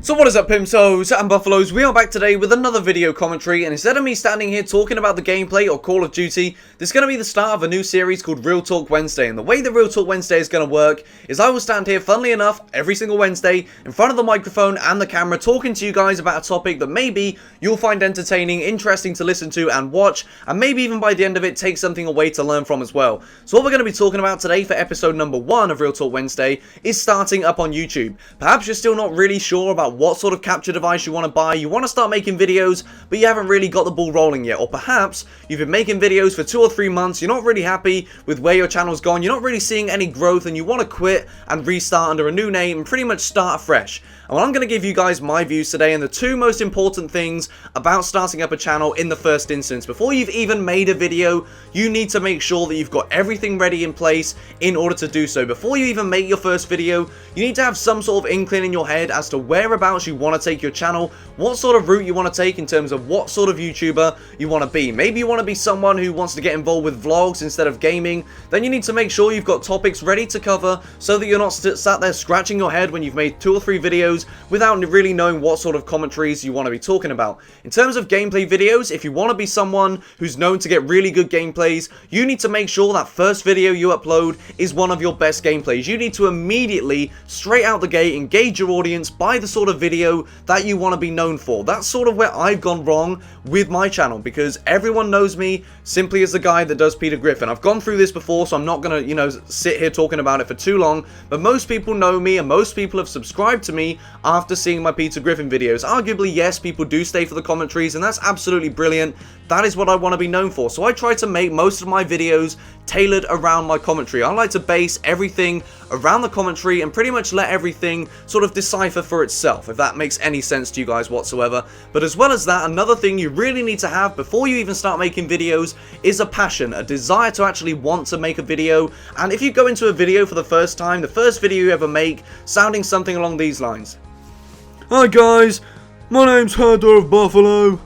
So what is up, Pimsos and Buffaloes? We are back today with another video commentary, and instead of me standing here talking about the gameplay or Call of Duty, this is going to be the start of a new series called Real Talk Wednesday. And the way that Real Talk Wednesday is going to work is I will stand here, funnily enough, every single Wednesday in front of the microphone and the camera talking to you guys about a topic that maybe you'll find entertaining, interesting to listen to and watch, and maybe even by the end of it take something away to learn from as well. So what we're going to be talking about today for episode number 1 of Real Talk Wednesday is starting up on YouTube. Perhaps you're still not really sure about what sort of capture device you want to buy, you want to start making videos, but you haven't really got the ball rolling yet, or perhaps you've been making videos for 2 or 3 months, you're not really happy with where your channel's gone, you're not really seeing any growth, and you want to quit and restart under a new name and pretty much start afresh. And well, I'm going to give you guys my views today and the 2 most important things about starting up a channel in the first instance. Before you've even made a video, you need to make sure that you've got everything ready in place in order to do so. Before you even make your first video, you need to have some sort of inkling in your head as to whereabouts you want to take your channel, what sort of route you want to take in terms of what sort of YouTuber you want to be. Maybe you want to be someone who wants to get involved with vlogs instead of gaming. Then you need to make sure you've got topics ready to cover so that you're not sat there scratching your head when you've made 2 or 3 videos without really knowing what sort of commentaries you want to be talking about. In terms of gameplay videos, if you want to be someone who's known to get really good gameplays, you need to make sure that first video you upload is one of your best gameplays. You need to immediately, straight out the gate, engage your audience by the sort of video that you want to be known for. That's sort of where I've gone wrong with my channel, because everyone knows me simply as the guy that does Peter Griffin. I've gone through this before, so I'm not gonna, sit here talking about it for too long, but most people know me and most people have subscribed to me after seeing my Peter Griffin videos. Arguably, yes, people do stay for the commentaries, and that's absolutely brilliant. That is what I want to be known for. So I try to make most of my videos tailored around my commentary. I like to base everything around the commentary and pretty much let everything sort of decipher for itself, if that makes any sense to you guys whatsoever. But as well as that, another thing you really need to have before you even start making videos is a passion, a desire to actually want to make a video. And if you go into a video for the first time, the first video you ever make sounding something along these lines. Hi guys, my name's Herder of Buffalo.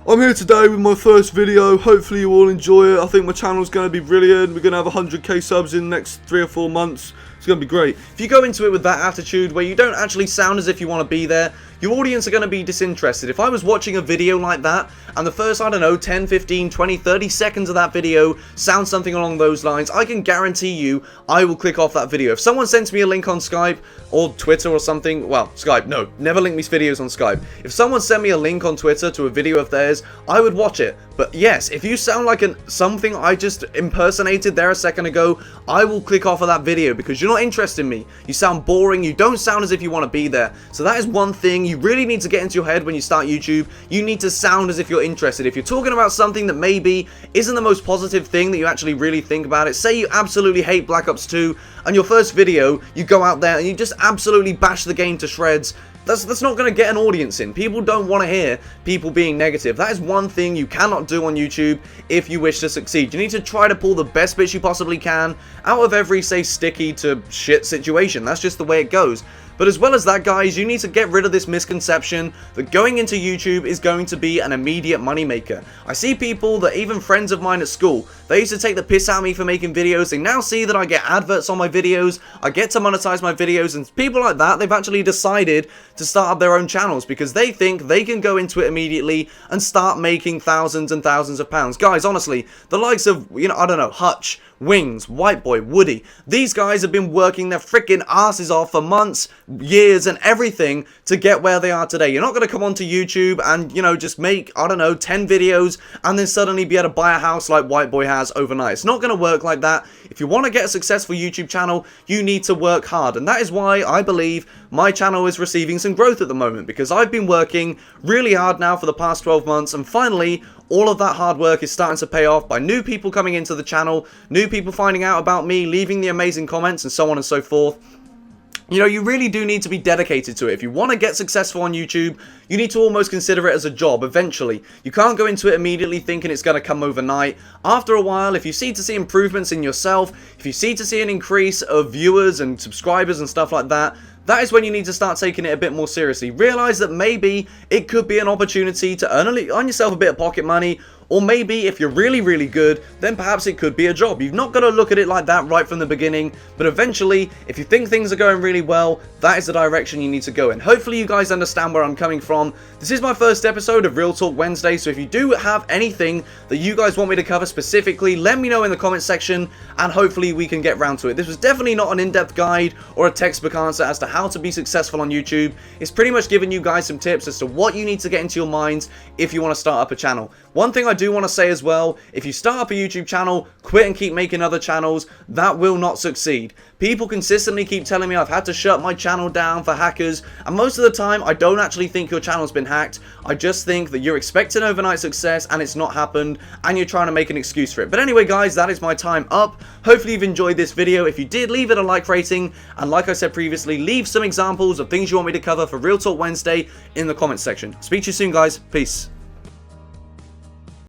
I'm here today with my first video. Hopefully you all enjoy it. I think my channel's going to be brilliant. We're going to have 100k subs in the next 3 or 4 months. It's going to be great. If you go into it with that attitude where you don't actually sound as if you want to be there, your audience are going to be disinterested. If I was watching a video like that and the first, 10, 15, 20, 30 seconds of that video sounds something along those lines, I can guarantee you I will click off that video. If someone sends me a link on Skype or Twitter or something, well, Skype, no, never link me videos on Skype. If someone sent me a link on Twitter to a video of theirs, I would watch it. But yes, if you sound like something I just impersonated there a second ago, I will click off of that video because you're not interested in me. You sound boring, you don't sound as if you want to be there. So that is one thing you really need to get into your head when you start YouTube. You need to sound as if you're interested. If you're talking about something that maybe isn't the most positive thing that you actually really think about it, say you absolutely hate Black Ops 2 and your first video, you go out there and you just absolutely bash the game to shreds, that's not going to get an audience in. People don't want to hear people being negative. That is one thing you cannot do on YouTube if you wish to succeed. You need to try to pull the best bits you possibly can out of every, say, sticky to shit situation. That's just the way it goes. But as well as that, guys, you need to get rid of this misconception that going into YouTube is going to be an immediate moneymaker. I see people that, even friends of mine at school, they used to take the piss out of me for making videos. They now see that I get adverts on my videos, I get to monetize my videos, and people like that, they've actually decided to start up their own channels because they think they can go into it immediately and start making thousands and thousands of pounds. Guys, honestly, the likes of, Hutch, Wings, White Boy, Woody, these guys have been working their freaking asses off for months, years, and everything to get where they are today. You're not going to come onto YouTube and, just make, 10 videos and then suddenly be able to buy a house like White Boy has overnight. It's not going to work like that. If you want to get a successful YouTube channel, you need to work hard. And that is why I believe my channel is receiving some growth at the moment, because I've been working really hard now for the past 12 months, and finally, all of that hard work is starting to pay off by new people coming into the channel, new people finding out about me, leaving the amazing comments, and so on and so forth. You really do need to be dedicated to it. If you want to get successful on YouTube, you need to almost consider it as a job eventually. You can't go into it immediately thinking it's going to come overnight. After a while, if you see improvements in yourself, if you see an increase of viewers and subscribers and stuff like that, that is when you need to start taking it a bit more seriously. Realize that maybe it could be an opportunity to earn yourself a bit of pocket money, Or maybe if you're really, really good, then perhaps it could be a job. You've not got to look at it like that right from the beginning, but eventually, if you think things are going really well, that is the direction you need to go in. Hopefully you guys understand where I'm coming from. This is my first episode of Real Talk Wednesday, so if you do have anything that you guys want me to cover specifically, let me know in the comment section, and hopefully we can get round to it. This was definitely not an in-depth guide or a textbook answer as to how to be successful on YouTube. It's pretty much giving you guys some tips as to what you need to get into your minds if you want to start up a channel. One thing I do want to say as well, if you start up a YouTube channel, quit and keep making other channels, that will not succeed. People consistently keep telling me I've had to shut my channel down for hackers, and most of the time I don't actually think your channel's been hacked. I just think that you're expecting overnight success and it's not happened, and you're trying to make an excuse for it. But anyway guys, that is my time up. Hopefully you've enjoyed this video. If you did, leave it a like rating, and like I said previously, leave some examples of things you want me to cover for Real Talk Wednesday in the comments section. Speak to you soon guys, peace.